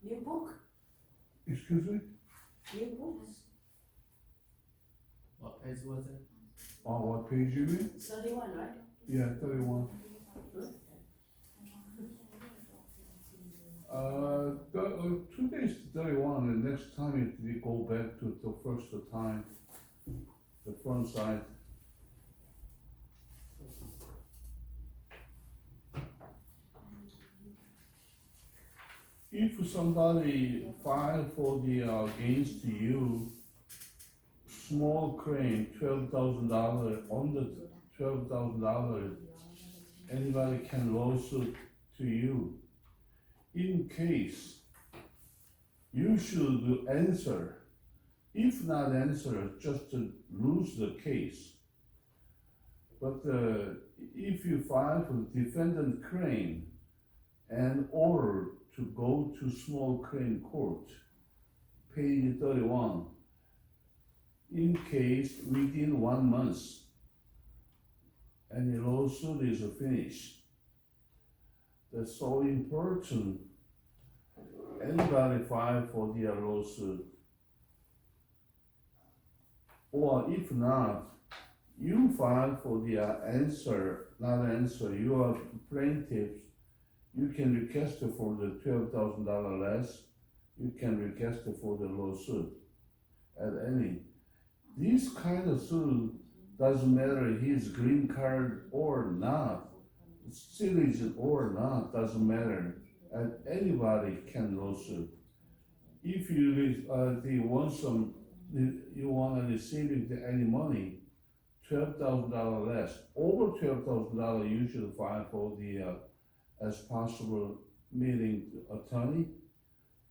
New book? Excuse me? New books? What page was it? On what page you mean? 31, right? Yeah, 31. Today's 31, and next time we go back to the first time, the front side. If somebody file for the against you, small claim, $12,000, under $12,000, anybody can lawsuit to you. In case you should answer, if not answer, just to lose the case. But if you file for defendant claim and order to go to small claim court, page 31, in case within 1 month, any lawsuit is finished. That's so important. Anybody file for their lawsuit. Or if not, you file for their answer, not answer, you are plaintiffs, you can request for the $12,000 less, you can request for the lawsuit at any. This kind of suit doesn't matter his green card or not, citizen or not, doesn't matter. And anybody can lawsuit. If you you want to receive any money, $12,000 less, over $12,000 you should file for the as possible meeting attorney.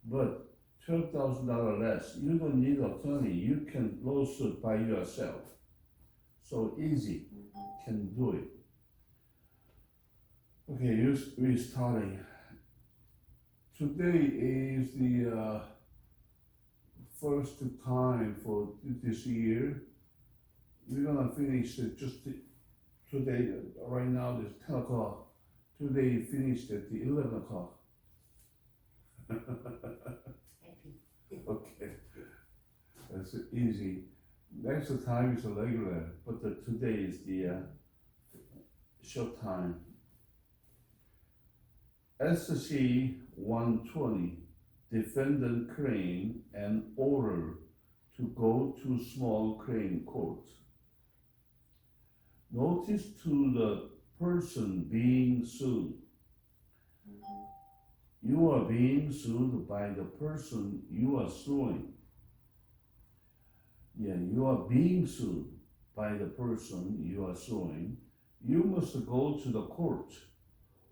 But $12,000 less, you don't need attorney. You can lawsuit by yourself. So easy, can do it. Okay, we're starting. Today is the first time for this year. We're gonna finish it just today. Right now it's 10 o'clock. Today finished at the 11 o'clock. Okay, that's easy. Next time is regular, but today is the short time. SC 120, defendant claim and order to go to small claim court. Notice to the person being sued. You are being sued by the person you are suing. Yeah, you are being sued by the person you are suing. You must go to the court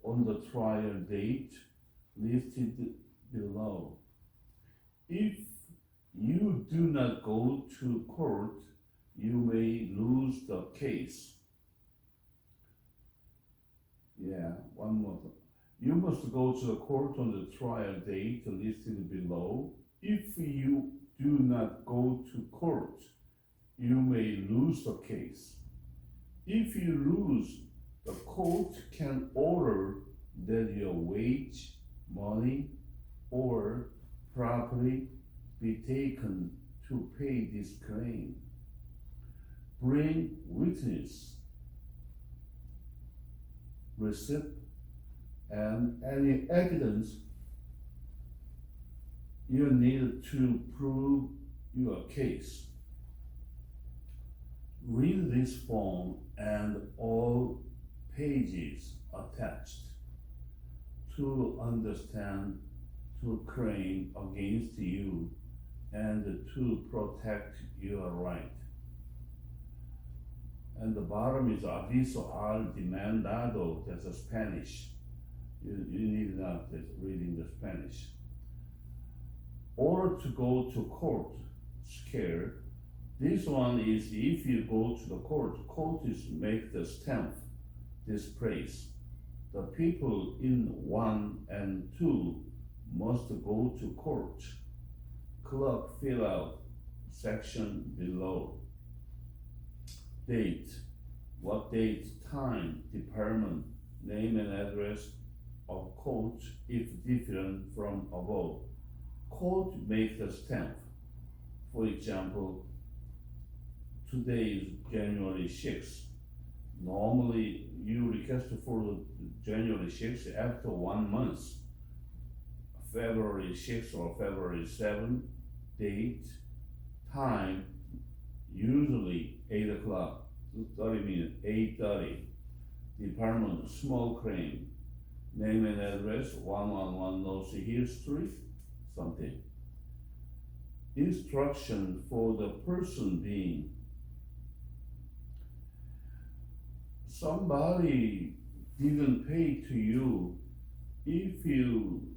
on the trial date listed below. If you do not go to court, you may lose the case. Yeah, one more time. You must go to the court on the trial date listed below. If you do not go to court, you may lose the case. If you lose, the court can order that your wage, money, or property be taken to pay this claim. Bring witness, receipt, and any evidence you need to prove your case. Read this form and all pages attached to understand, to claim against you, and to protect your right. And the bottom is aviso al demandado, that's a Spanish. You need not reading the Spanish. Or to go to court, scared. This one is if you go to the court, court is make the stamp, this place. The people in 1 and 2 must go to court. Clerk fill out section below. Date, what date, time, department, name and address of court if different from above. court make the stamp. For example, today is January 6th. Normally, you request for January 6th after 1 month. February 6th or February 7th, date, time, usually 8 o'clock, 30 minutes, 8:30. Department, small claim, name and address, 111 North Hill Street, something. Instruction for the person being. Somebody didn't pay to you. If you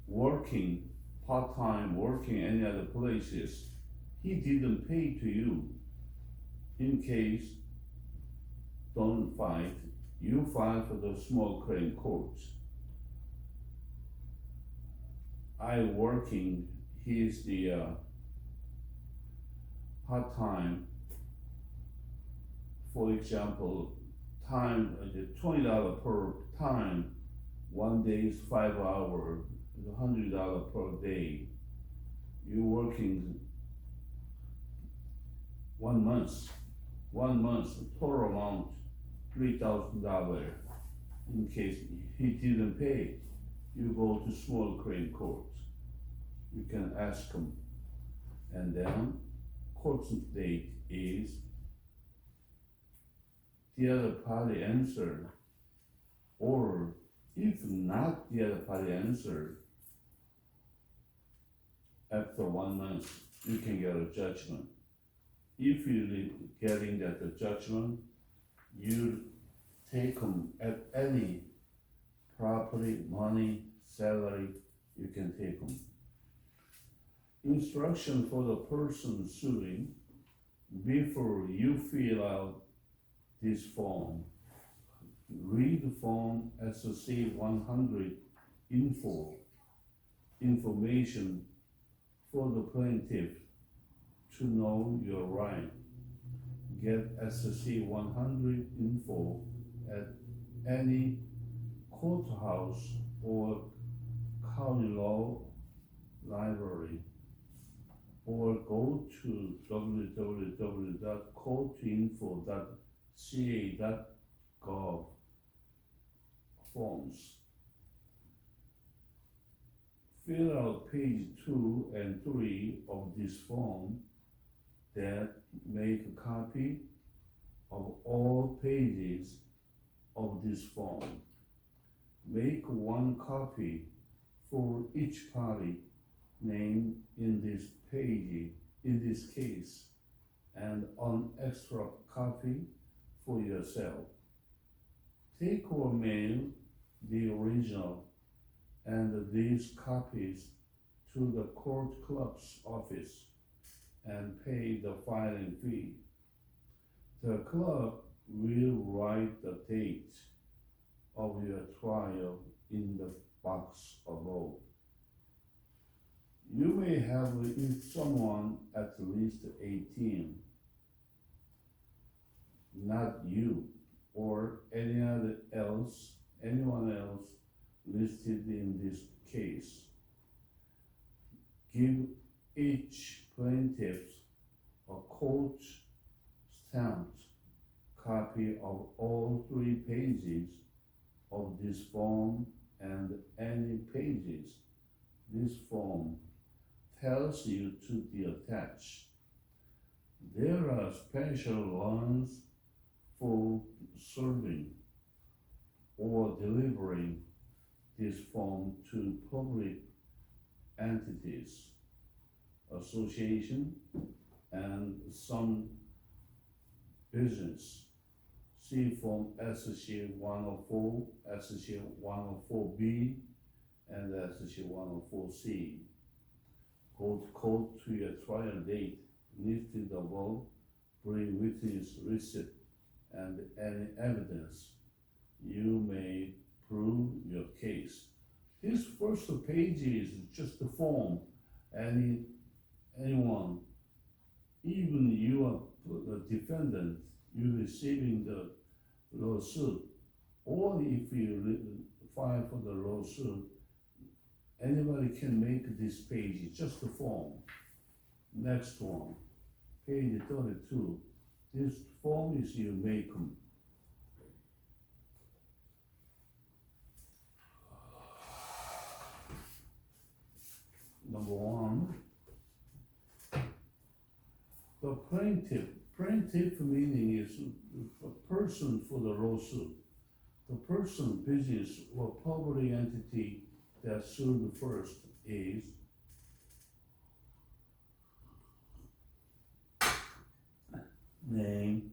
working part-time, working any other places, he didn't pay to you. In case, don't fight, you file for the small claim court. I working, he's the part-time, for example, time, $20 per time, 1 day is 5 hours, $100 per day. You working 1 month, total amount $3,000. In case he didn't pay, you go to small claim court. You can ask him, and then court date is the other party answer, or if not the other party answer, after 1 month, you can get a judgment. If you're getting that judgment, you take them at any property, money, salary, you can take them. Instruction for the person suing: before you fill out this form, read the form SC 100 information for the plaintiff to know your right. Get SC 100 info at any courthouse or county law library, or go to www.courtinfo.ca.gov forms. Fill out page 2 and 3 of this form, that make a copy of all pages of this form. Make 1 copy for each party named in this page, in this case, and an extra copy for yourself. Take or mail the original and these copies to the court clerk's office and pay the filing fee. The clerk will write the date of your trial in the box below. You may have someone at least 18, not you or anyone else listed in this case. Give each plaintiff a court-stamped copy of all 3 pages of this form and any pages this form tells you to be attached. There are special ones for serving or delivering this form to public entities, association, and some business. See Form SC 104, SC 104B, and SC 104C. Go to court to your trial date, listed above, bring witness receipt and any evidence you may prove your case. This first page is just a form. Anyone, even you are the defendant, you receiving the lawsuit, or if you file for the lawsuit, Anybody can make this page, it's just a form. Next one, page 32. This form is you make them. Number one, the plaintiff. Plaintiff meaning is a person for the lawsuit. The person, business, or public entity that sued first is name,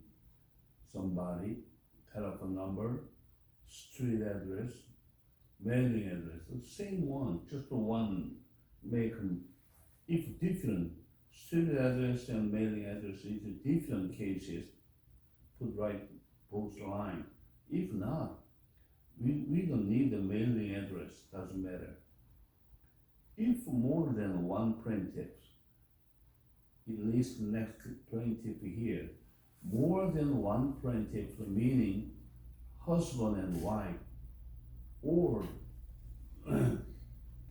somebody, telephone number, street address, mailing address, the same one, just the one make them. If different, street address and mailing address is different cases, put right both line. If not, we don't need the mailing address, doesn't matter. If more than one plaintiff, at least next plaintiff here, more than one plaintiff, meaning husband and wife, or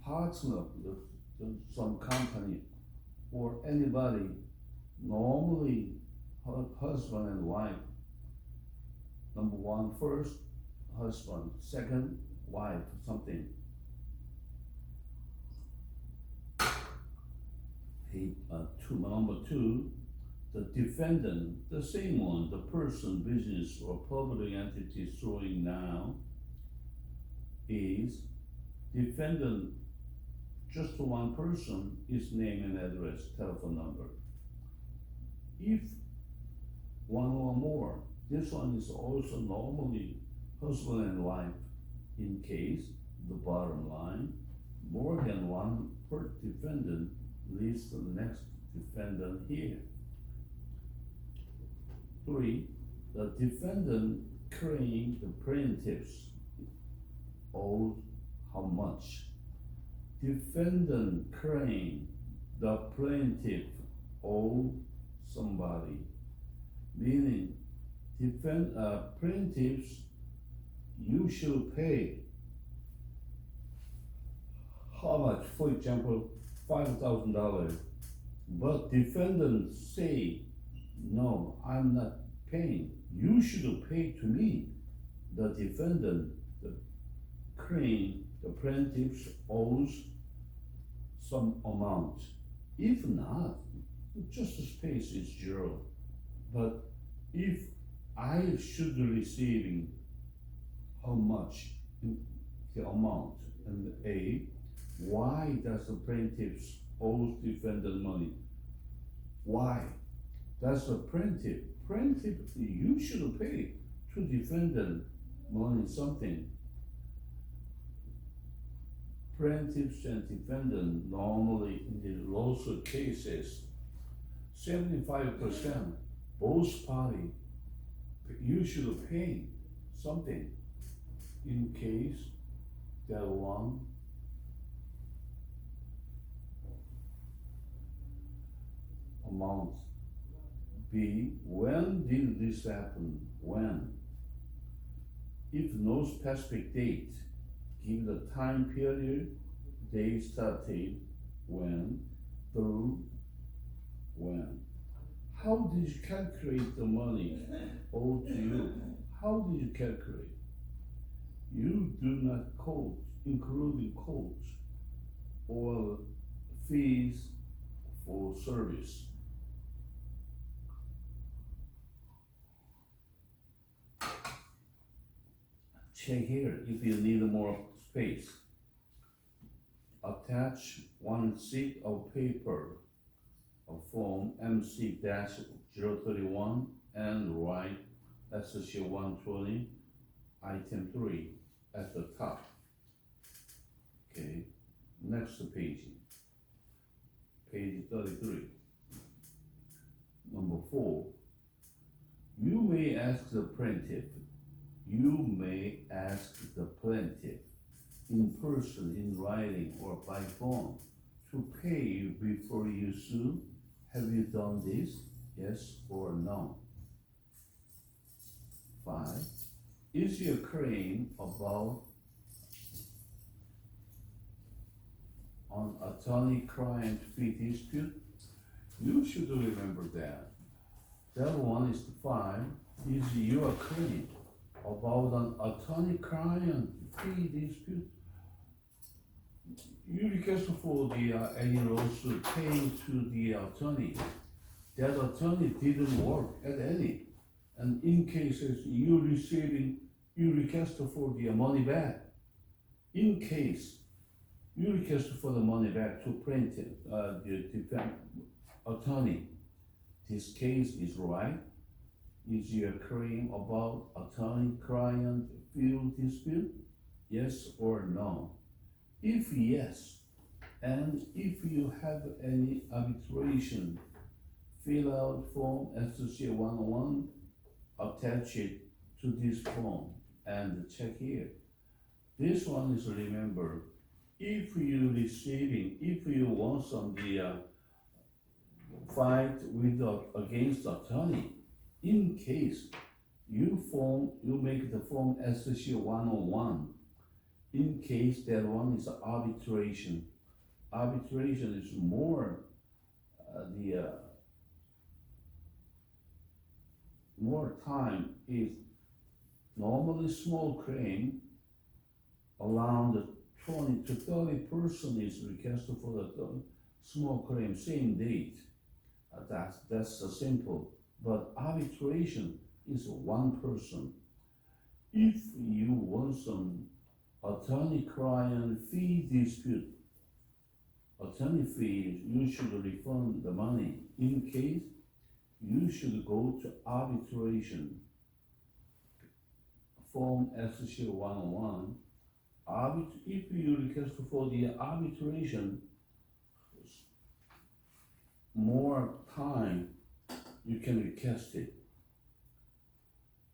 partner, some company, or anybody, normally husband and wife. Number one, first husband, second wife, something. Number two, the defendant, the same one, the person, business, or public entity suing now is defendant. Just one person is name and address, telephone number. If one or more, this one is also normally husband and wife. In case, the bottom line, more than one per defendant leads to the next defendant here. 3, the defendant claims the plaintiffs owes how much? Defendant claim the plaintiff owe somebody, meaning plaintiffs, you should pay how much? For example, $5,000, but defendants say, no, I'm not paying. You should pay to me. The defendant, the claim, the plaintiff owes some amount. If not, the justice space is 0. But if I should be receiving how much, the amount, and A, why does the plaintiff owes defendant money? Why? That's the plaintiff. Plaintiff, you should pay to defendant money something. Plaintiffs and defendant normally in the lawsuit cases, 75%, both parties, you should pay something in case that one amount. B, when did this happen? When? If no specific date, give the time period, day started, when, through, when. How did you calculate the money owed to you? How did you calculate? You do not quote, including quotes or fees for service. Check here if you need more space. Attach one sheet of paper of form MC-031 and write SC 120 item 3 at the top. Okay, next page, page 33. Number 4, you may ask the plaintiff in person, in writing, or by phone to pay you before you sue. Have you done this? Yes or no? 5, is your claim about on attorney-client fee dispute, you should remember that. That one is the fine is your claim about an attorney-client fee dispute. You request for the any lawsuit paying to the attorney. That attorney didn't work at any, and in cases you request for the money back. In case you request for the money back to plaintiff, the defense attorney, this case is right. Is your claim about attorney-client fee dispute? Yes or no? If yes, and if you have any arbitration, fill out form SC 101, attach it to this form and check here. This one is remember, if you want some fight with against attorney, in case you make the form SC 101. In case that one is arbitration. Arbitration is more more time is normally small claim around 20 to 30% is requested for the small claim same date. That's simple. But arbitration is one person. If you want some attorney-client fee dispute, attorney fees, you should refund the money. In case, you should go to arbitration. Form SC 101. If you request for the arbitration, more time, you can request it.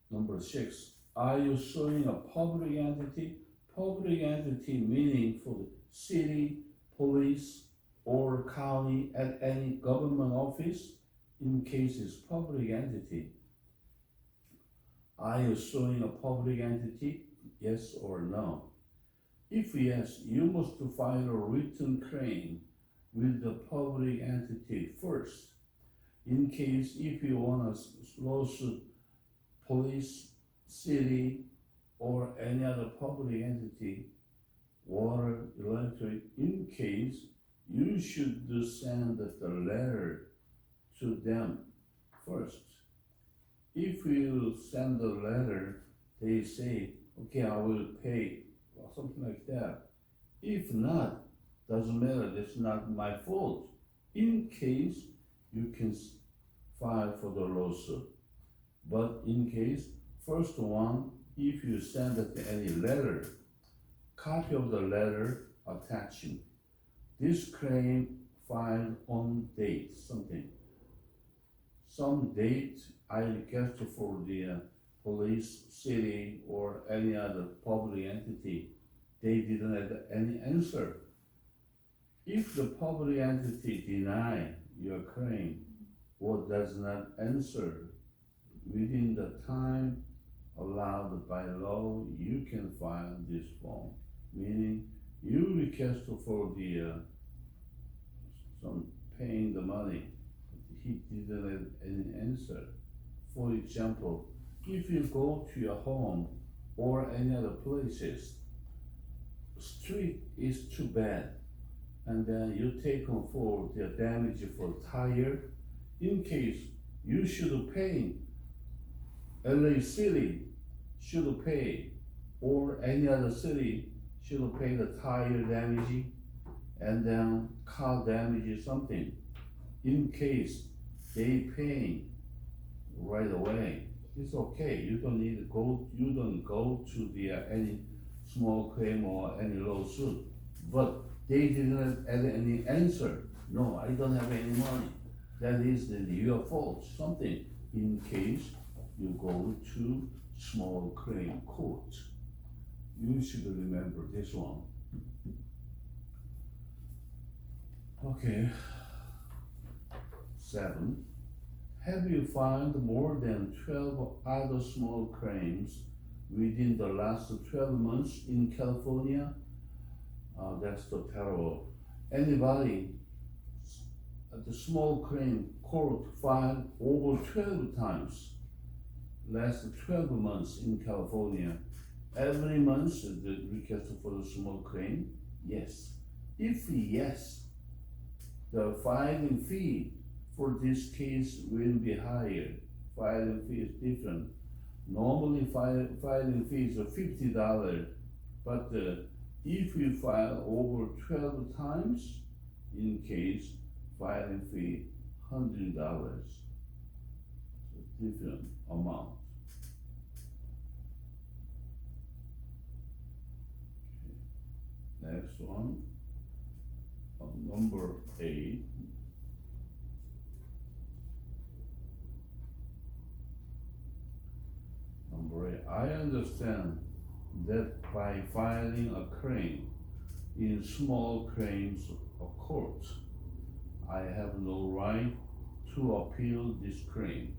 Number 6, are you suing a public entity? Public entity meaning for the city, police, or county at any government office in cases public entity. Are you suing a public entity? Yes or no? If yes, you must file a written claim with the public entity first. In case if you want a lawsuit, police, city, or any other public entity, water, electric, in case you should send the letter to them first. If you send the letter, they say, okay, I will pay, or something like that. If not, doesn't matter, that's not my fault. In case, you can file for the lawsuit. But in case, first one, if you send any letter, copy of the letter attaching. This claim filed on date, something. Some date I request for the police, city, or any other public entity. They didn't have any answer. If the public entity deny your claim or does not answer within the time allowed by law, you can file this form. Meaning you request for the some paying the money. He didn't have any answer. For example, if you go to your home or any other places, street is too bad, and then you take on for the damage for tire. In case you should pay, LA City should pay, or any other city should pay the tire damage, and then car damage something. In case they pay right away, it's okay. You don't need to go. You don't go to the any small claim or any lawsuit. But they didn't have any answer. No, I don't have any money. That is your fault. Something. In case you go to small claim court, you should remember this one. Okay. 7. Have you filed more than 12 other small claims within the last 12 months in California? That's so terrible. anybody at the small claim court filed over 12 times, last 12 months in California. Every month the request for the small claim, yes. If yes, the filing fee for this case will be higher. Filing fee is different. Normally filing fees are $50, but if you file over 12 times, in case, filing fee $100. So different amount. Okay. Next one, number 8. Number 8, I understand that by filing a claim in small claims court, I have no right to appeal this claim.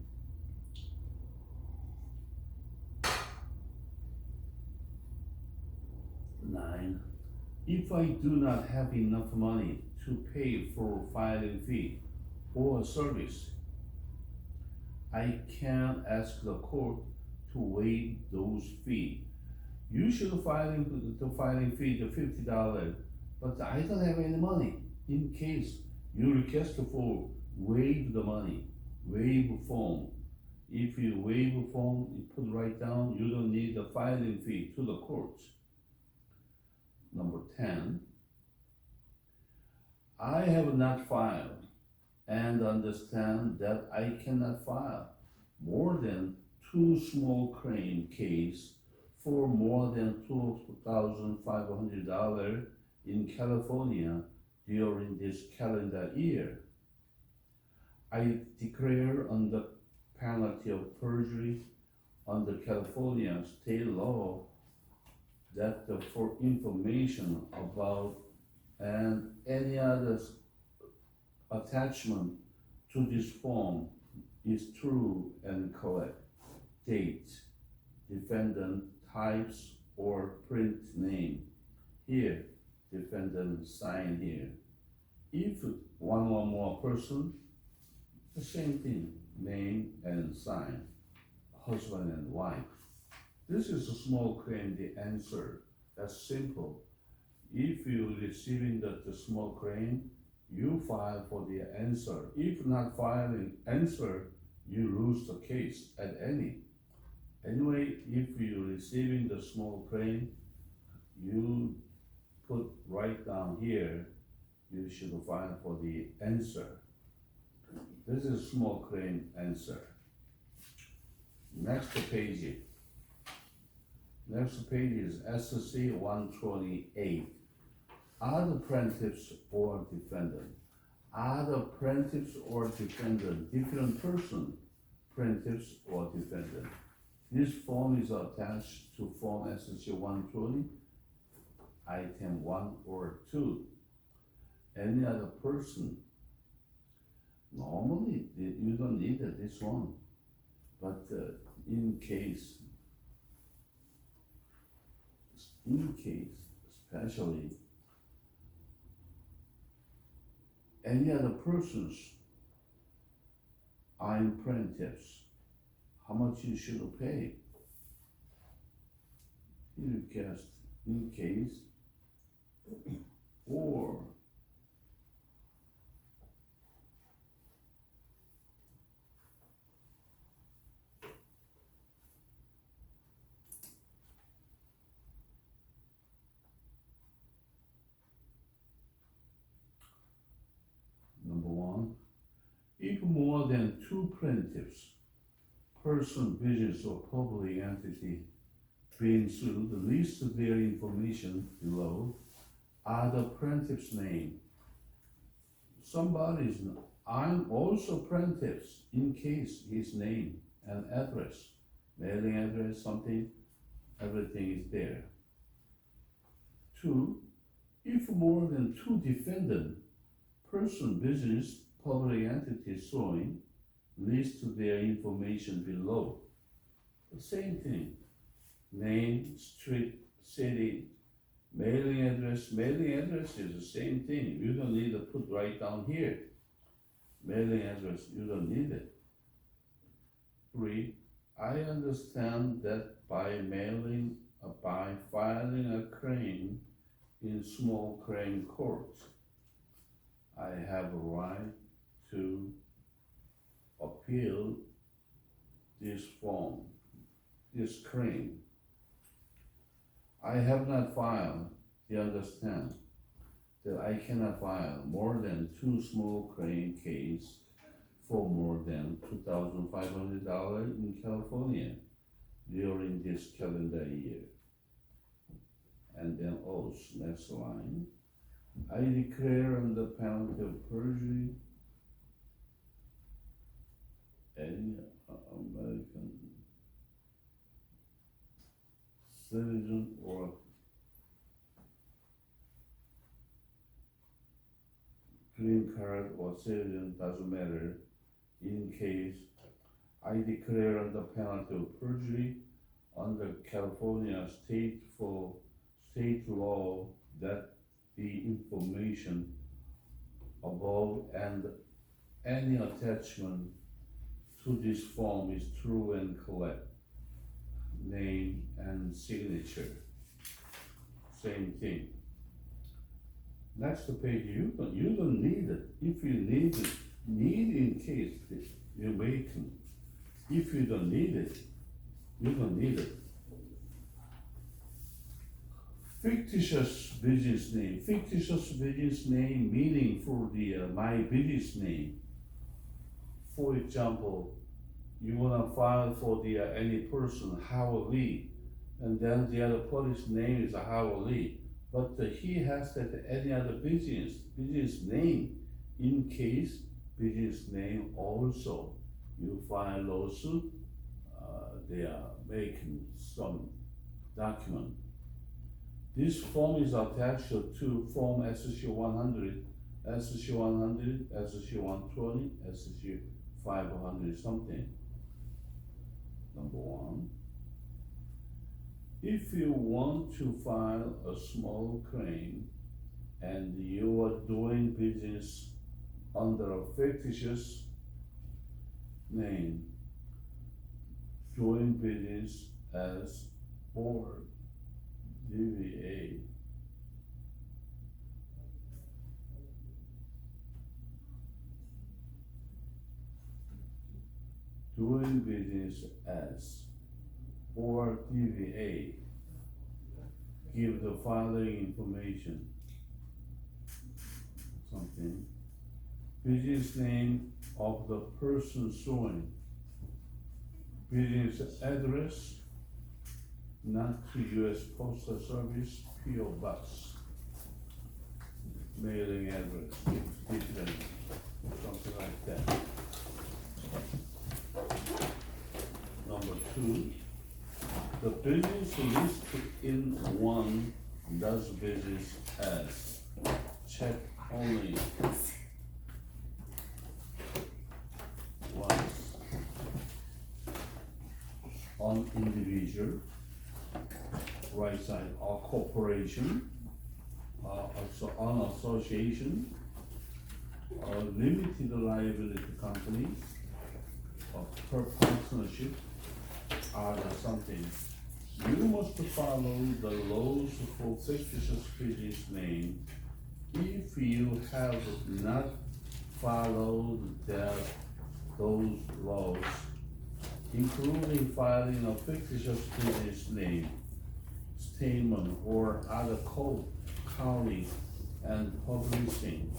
Nine, if I do not have enough money to pay for filing fee or service, I can ask the court to waive those fees. Usually the filing fee is $50, but I don't have any money. In case you request for waive the money, waive form. If you waive form, you put right down, you don't need the filing fee to the court. Number 10, I have not filed and understand that I cannot file more than 2 small claim case for more than $2,500 in California during this calendar year. I declare under penalty of perjury under California state law that for information about and any other attachment to this form is true and correct. Date, defendant, types or print name. Here, defendant sign here. If one or more person, the same thing, name and sign, husband and wife. This is a small claim, the answer, that's simple. If you receiving the small claim, you file for the answer. If not filing answer, you lose the case at any. Anyway, if you're receiving the small claim, you put right down here, you should file for the answer. This is small claim answer. Next page. Next page is SC 128. Are the plaintiffs or defendant? Are the plaintiffs or defendant different person, plaintiffs or defendant? This form is attached to Form SC 120, item 1 or 2. Any other person? Normally, you don't need this one, but in case, especially, any other persons are in plaintiffs, how much you should pay? You guessed, in case, or number 1, if more than 2 plaintiffs, person, business, or public entity being sued, list their information below. Are the plaintiff's name? Somebody's, I'm also plaintiffs, in case his name and address, mailing address, something, everything is there. 2, if more than 2 defendant, person, business, public entity suing, list their information below. The same thing, name, street, city, Mailing address is the same thing. You don't need to put right down here. Mailing address, you don't need it. 3, I understand that by filing a claim in small claim court, I have a right to appeal this claim. I have not filed. You understand that I cannot file more than 2 small claim cases for more than $2,500 in California during this calendar year. And then oath, next line. I declare under penalty of perjury any American citizen or green card or citizen, doesn't matter, in case I declare under penalty of perjury under California state law that the information above and any attachment to this form is true and correct. Name and signature, same thing. Next page, you don't need it. If you need it, in case you make it. If you don't need it, you don't need it. Fictitious business name. Fictitious business name meaning for the my business name. For example, you wanna file for the any person, Hward Lee, and then the other person's name is Hward Lee, but he has that any other business name. In case business name also, you file lawsuit, they are making some document. This form is attached to Form SC 100, SC 100, SC 120, SC 500 something. Number 1. If you want to file a small claim and you are doing business under a fictitious name, doing business as Hward DBA, doing business as Hward DBA, give the following information. Something. Business name of the person suing. Business address, not to U.S. Postal Service, P.O. Box. Mailing address, different, something like that. Number 2, the business listed in 1 does business as check only once on individual, right side, or corporation, also on association, or limited liability company, or per partnership, or something. You must follow the laws for fictitious business name. If you have not followed those laws, including filing a fictitious business name, statement, or other code, calling, and publishing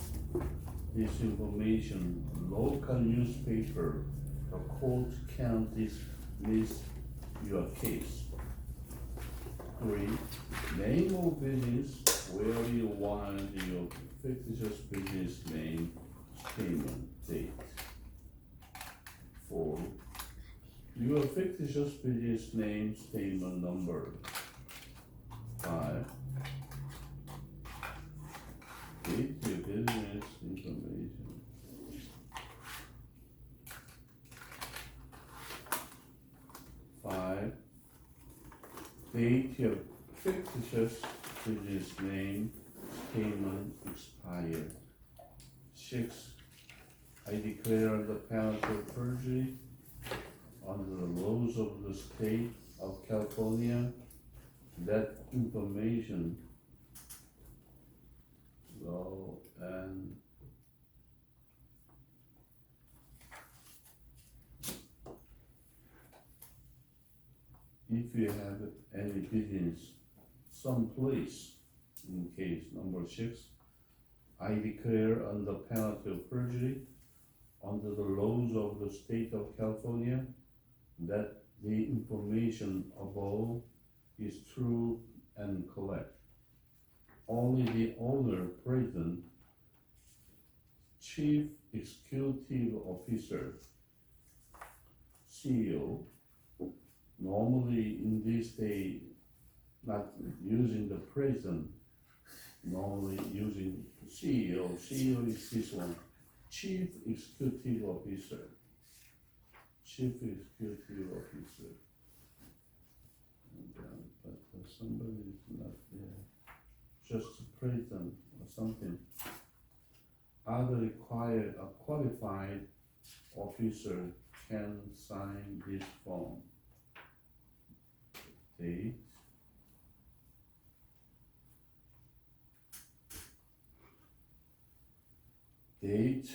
this information, local newspaper, the court can dismiss your case. 3, name of business where you want your fictitious business name, statement, date. 4, your fictitious business name, statement number. 5, date your business information. 5, date your fictitious business name statement expired. 6. I declare under penalty of perjury under the laws of the state of California that information and if you have any business someplace, in case number 6, I declare under penalty of perjury under the laws of the state of California that the information above is true and correct. Only the owner, president, chief executive officer, CEO, normally in this day, not using the president, normally using CEO. CEO is this one, chief executive officer. Chief executive officer. But somebody is not there. Just president or something. Other required, a qualified officer can sign this form. Date. Date,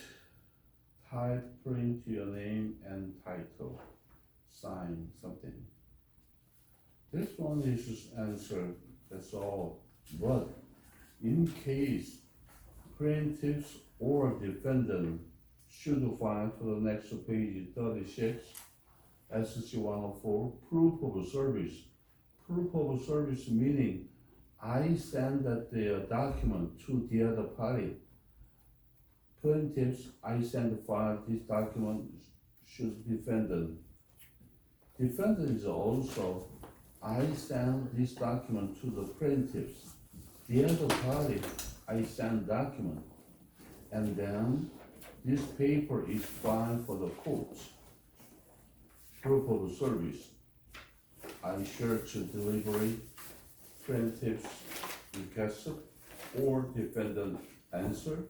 type, print your name and title, sign something. This one is just answer, that's all. But in case plaintiffs or defendant should file to the next page 36, SC 104, proof of service. Proof of service meaning I send that the document to the other party. Plaintiffs, I send file this document should defendant. Defendant is also, I send this document to the plaintiffs. The other party, I send document. And then this paper is filed for the courts. Proof of service. I search delivery, plaintiff's request or defendant answer.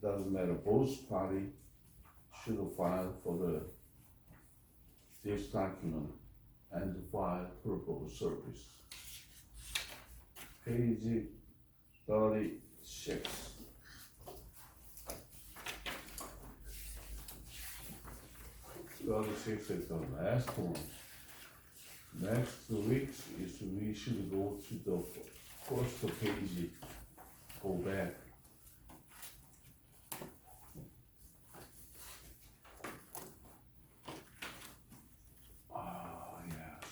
Doesn't matter, both parties should file for this document and file proof of service. Page 36. Is the last one. Next week is we should go to the first page, go back.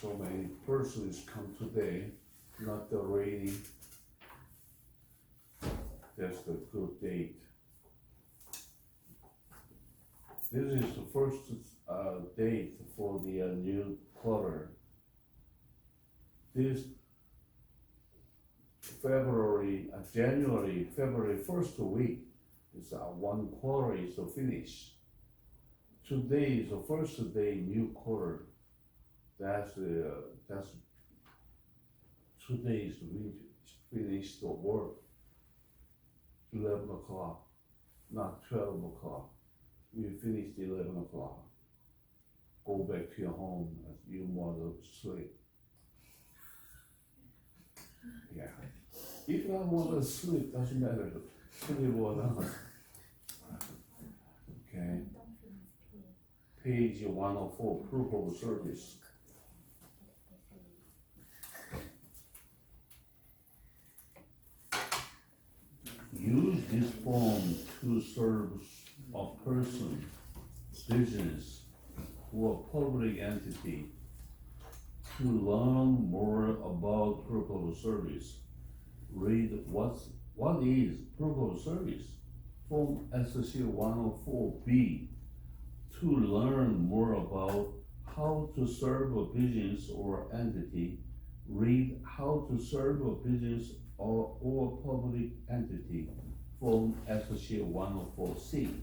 So many persons come today, not the rating. That's the good date. This is the first date for the new quarter. This January, February first week is one quarter is finished. Today is the first day new quarter. That's today's we finished the work. 11 o'clock, not 12 o'clock. We finished 11 o'clock. Go back to your home as you want to sleep. Yeah. If I want to sleep, doesn't matter. Sleep or not. Okay. Page 104, proof of service. Use this form to serve a person, business, or public entity to learn more about proof of service. Read what is proof of service. Form SC 104B to learn more about how to serve a business or entity. Read how to serve a business or public entity. Form SC 104C.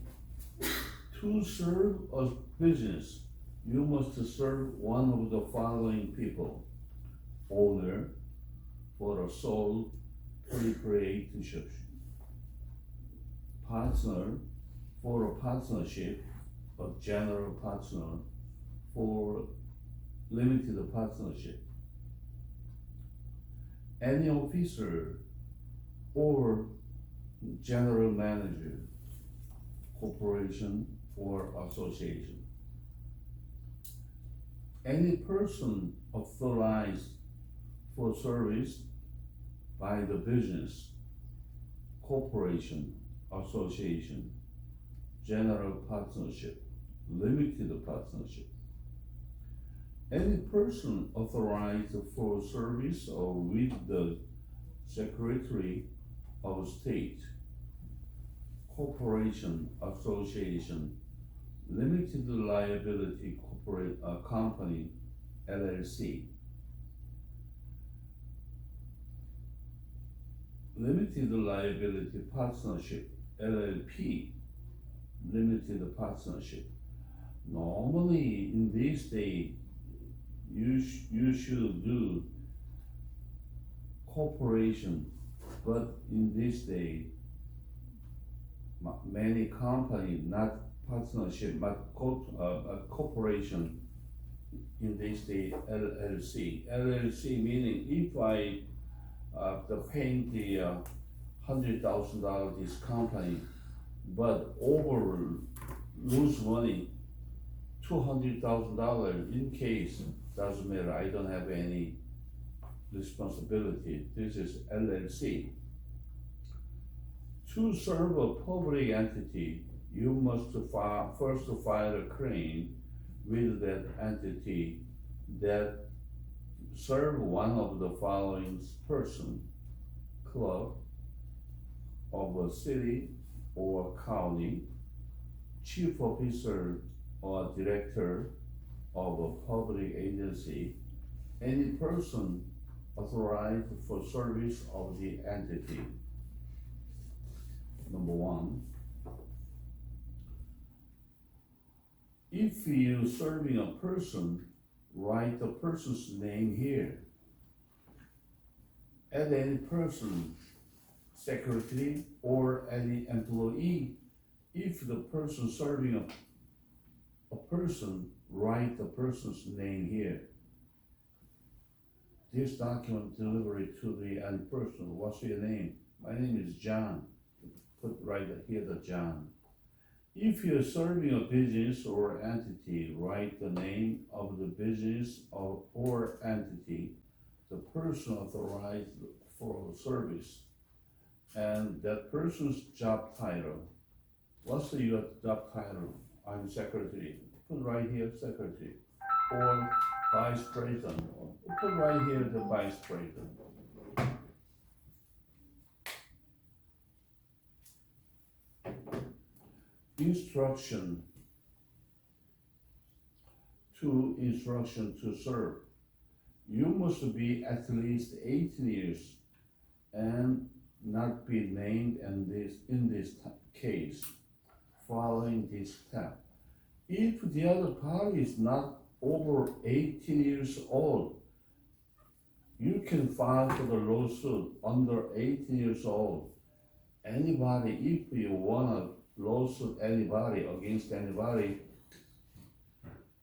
To serve a business, you must serve one of the following people: owner, for a sole proprietorship. Partner for a partnership, a general partner for limited partnership. Any officer or general manager, corporation or association. Any person authorized for service by the business, corporation, association, general partnership, limited partnership. Any person authorized for service or with the Secretary of State, corporation, association, limited liability corporate company, LLC. Limited liability partnership, LLP, limited partnership. Normally in this day, you should do corporation, but in this day, many company, not partnership, but corporation, in this day, LLC. LLC meaning if I paying the $100,000 this company, but over lose money, $200,000 in case, doesn't matter, I don't have any responsibility. This is LLC. To serve a public entity, you must first file a claim with that entity that serve one of the following person: clerk of a city or county, chief officer or director of a public agency, any person authorized for service of the entity. Number one, if you're serving a person, write the person's name here. Add any person, secretary, or any employee. If the person serving a person, write the person's name here. This document delivery to the end person. What's your name? My name is John. Put right here the John. If you're serving a business or entity, write the name of the business or entity, the person authorized for service, and that person's job title. What's your job title? I'm secretary. Put right here secretary, or vice president. Put right here the vice president. Instruction to serve. You must be at least 18 years and not be named in this case. Following this step, if the other party is not over 18 years old, you can file for the lawsuit under 18 years old. Anybody, if you want to lawsuit anybody against anybody,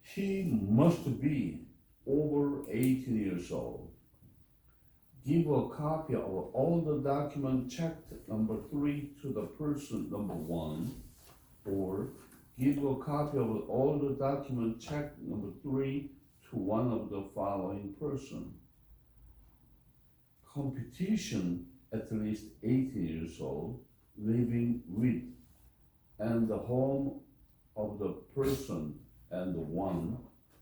he must be over 18 years old. Give a copy of all the documents checked, number 3, to the person, number 1, or give a copy of all the documents checked, number 3, to one of the following person. Competition, at least 18 years old, living with, and the home of the person and the one,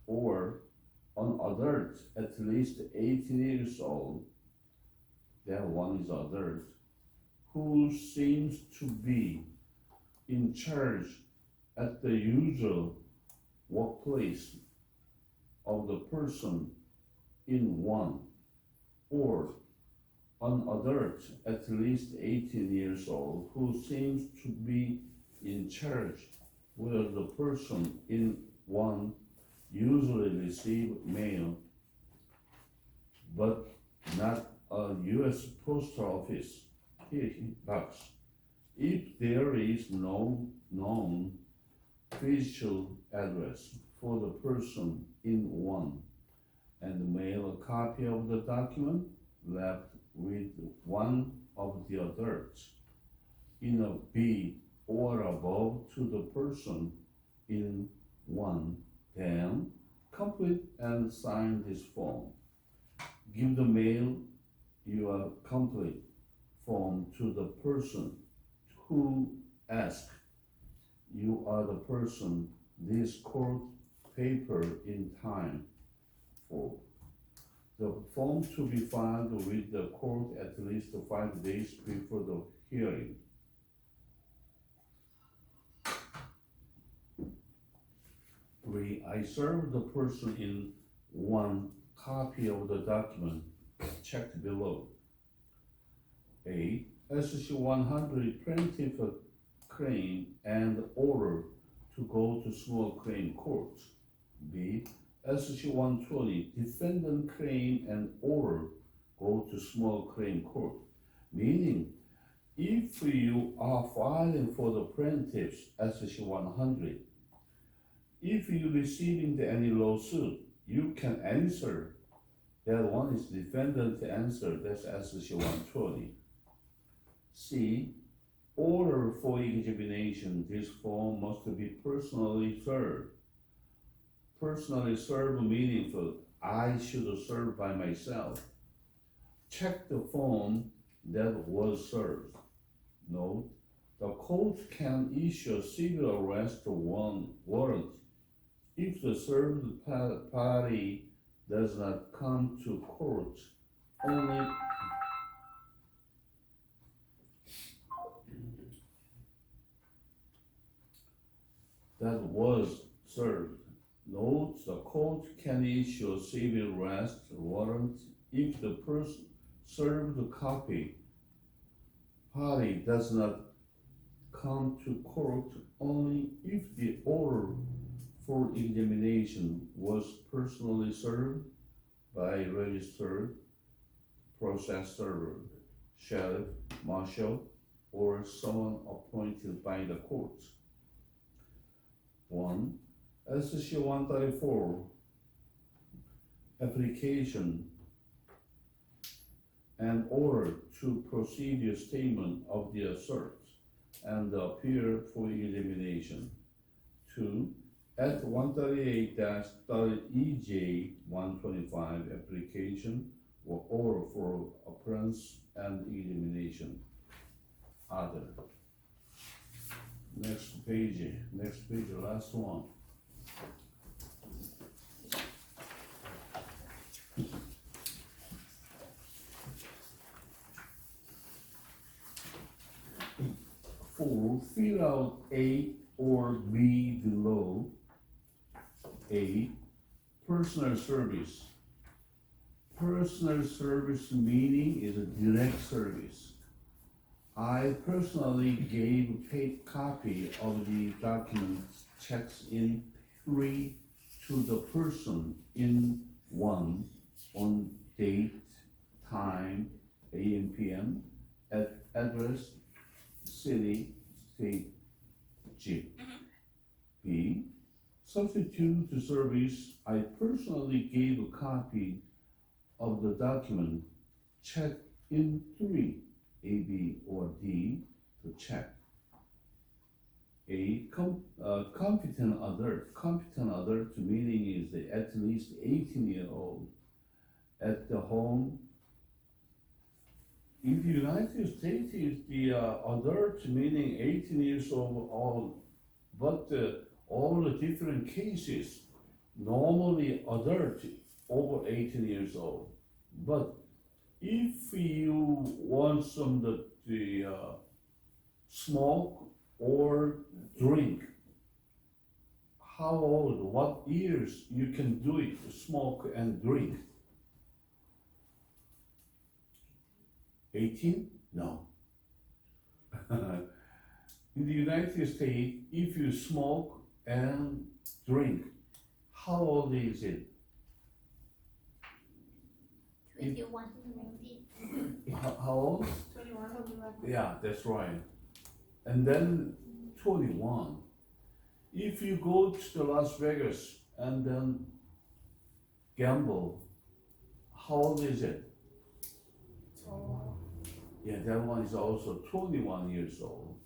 or an adult at least 18 years old, that one is adult, who seems to be in charge at the usual workplace of the person in one, or an adult at least 18 years old, who seems to be in charge where the person in one usually receive mail but not a U.S. post office box if there is no known physical address for the person in one, and mail a copy of the document left with one of the others in a B or above to the person in one, then complete and sign this form. Give the mail your complete form to the person who asks. You are the person this court paper in time for. The form to be filed with the court at least 5 days before the hearing. I serve the person in one copy of the document checked below. A. SC 100 plaintiff claim and order to go to small claim court. B. SC 120 defendant claim and order go to small claim court. Meaning, if you are filing for the plaintiff's SC 100, if you receiving any lawsuit, you can answer. That one is defendant answer, that's SC 120. C. Order for examination, this form must be personally served. Personally served meaningful, I should serve by myself. Check the form that was served. Note, the court can issue a civil arrest warrant if the served party does not come to court only that was served. Note, the court can issue a civil arrest warrant if the person served copy party does not come to court only if the order for examination was personally served by registered process server, sheriff, marshal, or someone appointed by the court. 1. SC 134 application and order to procedure statement of the assert and appear for examination. 2. At 138-EJ 125 application or order for appearance and examination. Other. Next page, last one. For fill out A or B below. A. Personal service. Personal service meaning is a direct service. I personally gave a paid copy of the documents checks in 3 to the person in 1 on date, time, AM, PM, at address, city, state, G. B. Substitute to service, I personally gave a copy of the document checked in 3, A, B, or D to check. A. Competent adult. Competent adult meaning is at least 18-year-old at the home. In the United States, is the adult meaning 18 years old, but all the different cases, normally adult over 18 years old. But if you want some the smoke or drink, how old, what years you can do it, smoke and drink? 18? No. In the United States, if you smoke and drink, how old is it? 21. how old? 21. Yeah, that's right. And then 21. If you go to the Las Vegas and then gamble, how old is it? Yeah, that one is also 21 years old.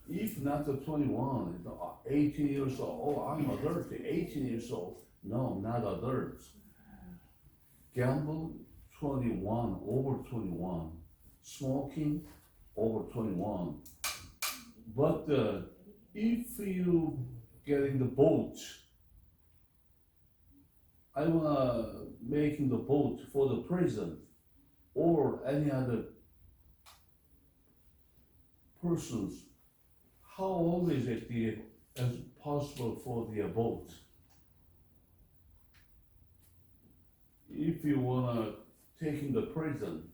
If not the 21, 18 years old, oh, I'm adult, 18 years old. No, not adult. Gamble, 21, over 21. Smoking, over 21. But if you get in the boat, I wanna making the boat for the president or any other persons, how old is it as possible for the boat? If you wanna taking the president,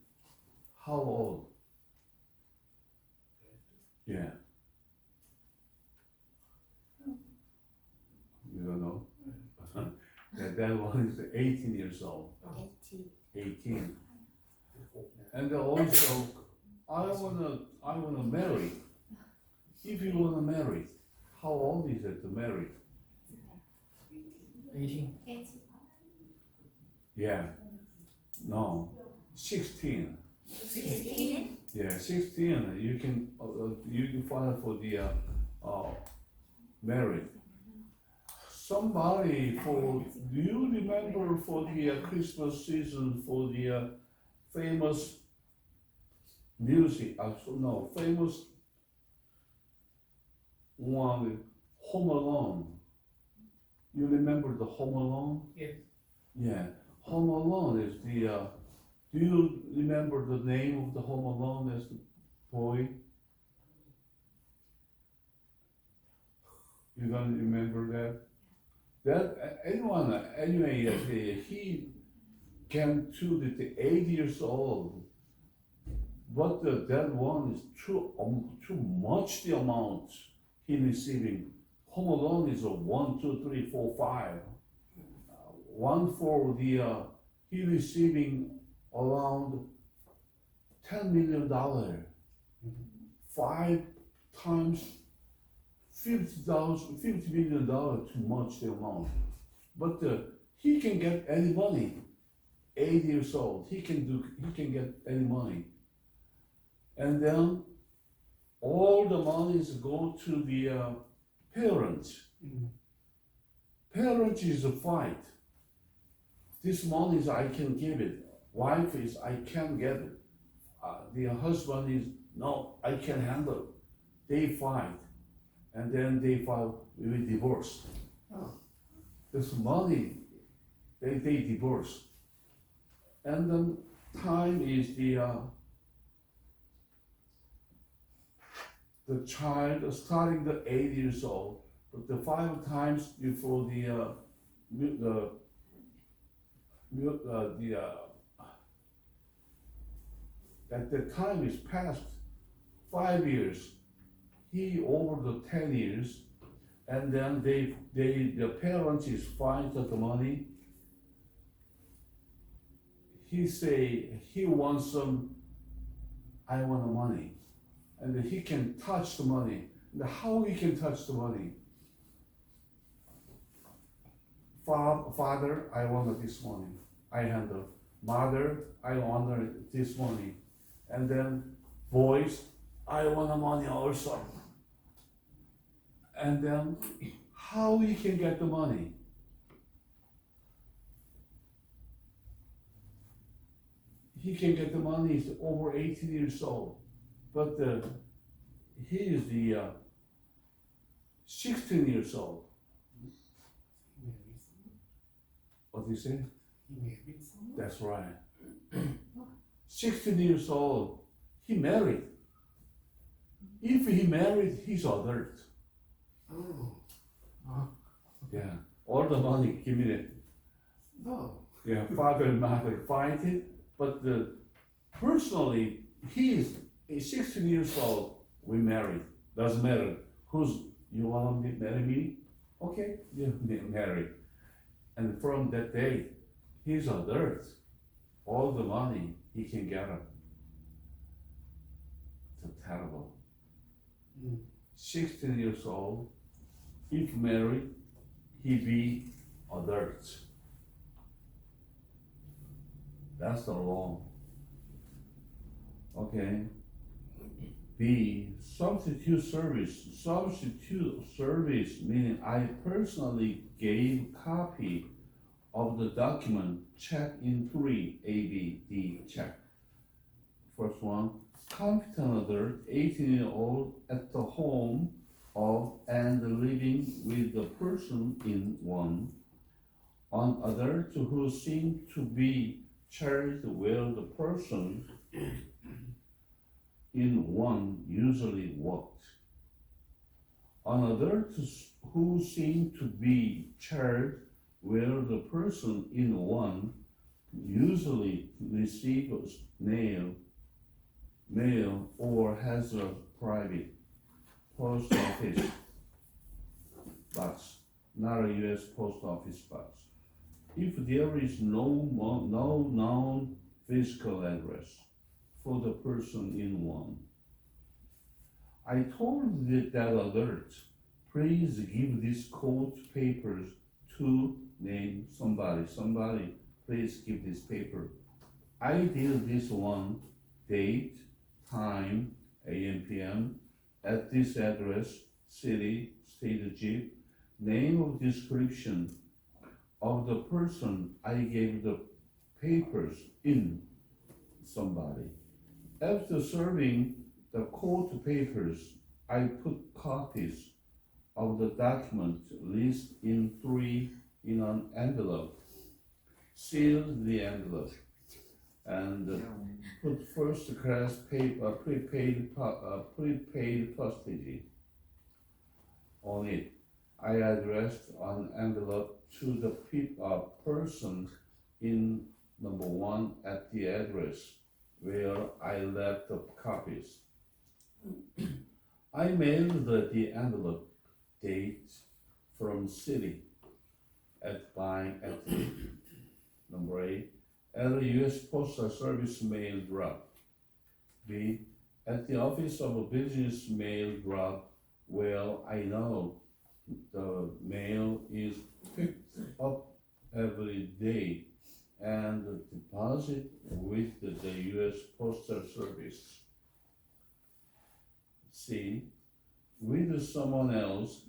how old? Yeah. You don't know? that one is 18 years old. 18. And also, I wanna marry. If you wanna marry, how old is it to marry? 18. Yeah. No. 16. 16? Yeah, 16. You can file for the marriage. Somebody do you remember for the Christmas season for the famous music? Famous one, Home Alone. You remember the Home Alone? Yes. Yeah, Home Alone is the. Do you remember the name of the Home Alone as the boy? You don't remember that? Anyway, he came to the 8 years old, but that one is too much the amount he receiving. Home Alone is a 1, 2, 3, 4, 5. One for the he receiving around $10 million, 5 times $50 million, too much the amount. But he can get any money. 8 years old, he can get any money. And then all the monies go to the parents. Parents is a fight. This money is I can give it. Wife is I can't get it. The husband is no, I can handle it. They fight, and then they file with divorce. This money, they divorce, and then time is the child starting the 8 years old, but the 5 times before at the time is past 5 years, he over the 10 years, and then the parents is fight at the money. He say he wants some. I want the money, and he can touch the money. And how he can touch the money? Father, I want this money. I handle. Mother, I want this money. And then boys, I want the money also. And then how he can get the money? He can get the money, he's over 18 years old. But he is the 16 years old. What do you say? That's right. 16 years old, he married. If he married, he's adult. Yeah, all the money, give me it. Yeah, father and mother fighting, but personally, he is 16 years old, we married. Doesn't matter you want to marry me? Okay, yeah, married. And from that day, he's adult. All the money he can get up. terrible. 16 years old, if married, he be adult. That's the law. Okay. B, substitute service. Substitute service meaning I personally gave copy of the document, check in 3, A, B, D, check. First one, competent adult, 18-year-old at the home of and living with the person in 1. An adult who seemed to be charged where the person in 1 usually worked. An adult who seemed to be charged where the person in 1 usually receives mail or has a private post office box, not a U.S. post office box. If there is no known physical address for the person in 1, I told that adult, please give these court papers to name somebody, please give this paper. I did this one, date, time, AM, PM, at this address, city, state, zip, name of description of the person I gave the papers in somebody. After serving the court papers, I put copies of the document list in 3 in an envelope, sealed the envelope, and put first class paper, prepaid postage on it. I addressed an envelope to the person in number 1 at the address where I left the copies. I mailed the envelope date from city at number 8 at the U.S. Postal Service mail drop. B, at the office of a business mail drop where I know the mail is picked up every day and deposit with the U.S. Postal Service. C, with someone else,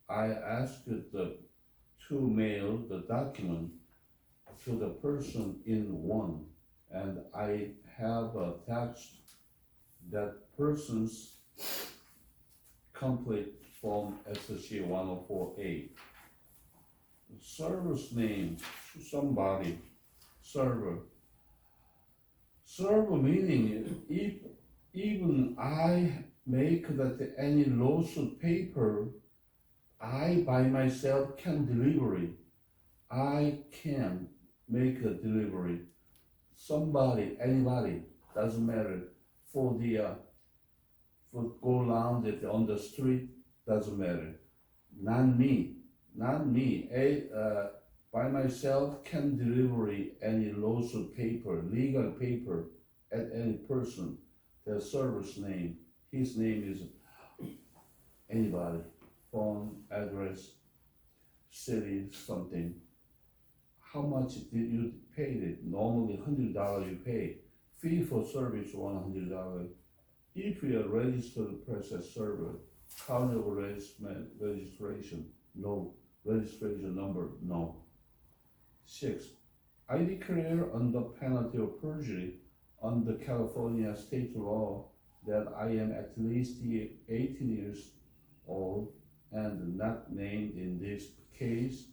I asked to mail the document to the person in 1, and I have attached that person's complete form SC 104A. Server's name, somebody, server. Server meaning if even I make that any lawsuit paper, I by myself can deliver it. I can make a delivery. Somebody, anybody, doesn't matter. For go around it on the street, doesn't matter. Not me. By myself can deliver any lawsuit paper, legal paper at any person. The server's name, his name is anybody, phone, address, city, something. How much did you pay it? Normally $100 you pay. Fee for service $100. If you are registered process server, count of registration, no. Registration number, no. 6, I declare under penalty of perjury under California state law that I am at least 18 years old and not named in this case,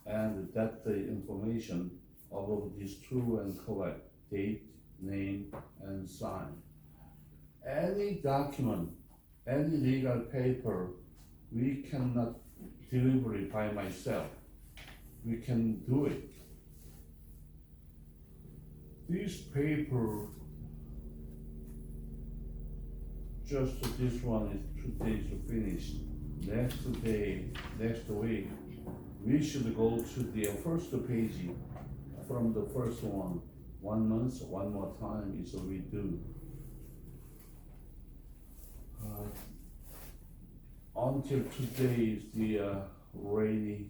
and that the information of is true and correct, date, name, and sign. Any document, any legal paper, we cannot deliver it by myself. We can do it. This paper, just this one is 2 days to finish. Next week, we should go to the first page from the first one. 1 month, one more time is a redo. Until today is the rainy.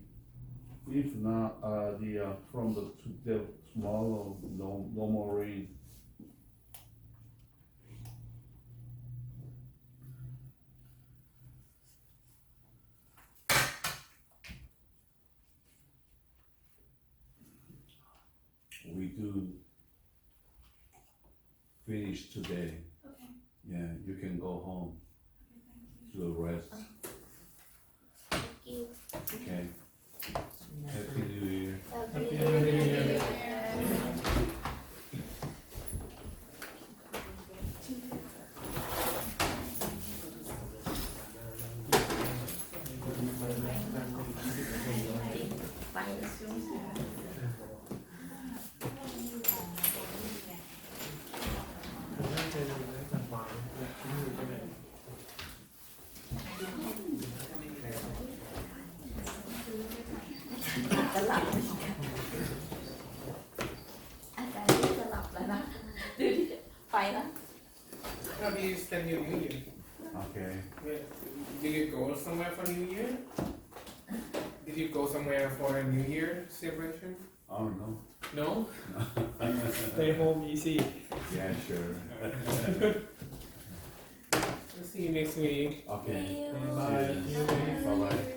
If not, from the today tomorrow, no more rain. We do finish today. Okay. Yeah, you can go home Okay, thank you. to rest. Thank you. Okay. Happy New Year. Happy New New Year. Year. How do you spend your New Year? Okay. Did you go somewhere for New Year? Did you go somewhere for a New Year celebration? Oh no. No? Stay home easy. Yeah, sure. We'll see you next week. Okay. See you. Bye bye.